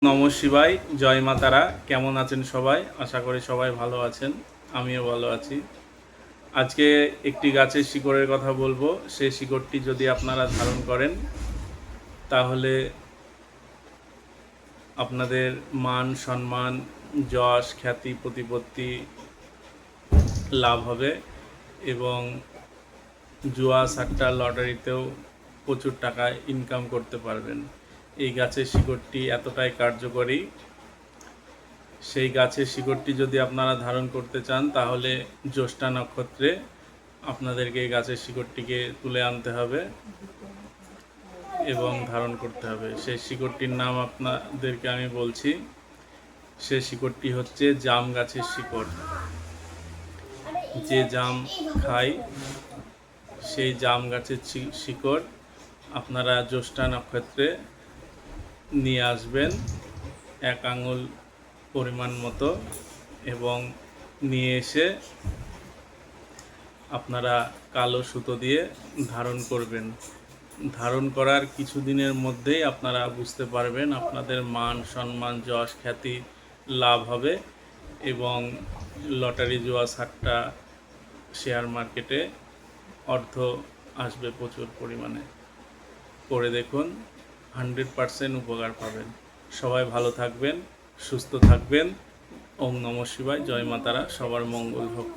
নমঃ শিবায়, জয় মা তারা। কেমন আছেন সবাই? আশা করি সবাই ভালো আছেন, আমিও ভালো আছি। আজকে একটি গাছের শিকড়ের কথা বলবো। সেই শিকড়টি যদি আপনারা ধারণ করেন তাহলে আপনাদের মান সম্মান, যশ, খ্যাতি, প্রতিপত্তি লাভ হবে এবং জুয়া, সাট্টা, লটারিতেও প্রচুর টাকা ইনকাম করতে পারবেন। এই গাছের শিকড়টি এতটাই কার্যকরী। সেই গাছের শিকড়টি যদি আপনারা ধারণ করতে চান তাহলে জ্যৈষ্ঠা নক্ষত্রে আপনাদেরকে এই গাছের শিকড়টিকে তুলে আনতে হবে এবং ধারণ করতে হবে। সেই শিকড়টির নাম আপনাদেরকে আমি বলছি। সেই শিকড়টি হচ্ছে জাম গাছের শিকড়। যে জাম খায় সেই জাম গাছের শিকড় আপনারা জ্যৈষ্ঠা নক্ষত্রে নিয়ে আসবেন 1 আঙুল পরিমাণ মতো, এবং নিয়ে এসে আপনারা কালো সুতো দিয়ে ধারণ করবেন। ধারণ করার কিছুদিনের মধ্যেই আপনারা বুঝতে পারবেন আপনাদের মান সম্মান, যশ, খ্যাতি লাভ হবে এবং লটারি, জুয়া, সাট্টা, শেয়ার মার্কেটে অর্থ আসবে প্রচুর পরিমাণে। করে দেখুন, 100% উপকার পাবেন। সবাই ভালো থাকবেন, সুস্থ থাকবেন। ওম নমঃ শিবায়, জয় মা তারা। সবার মঙ্গল হোক।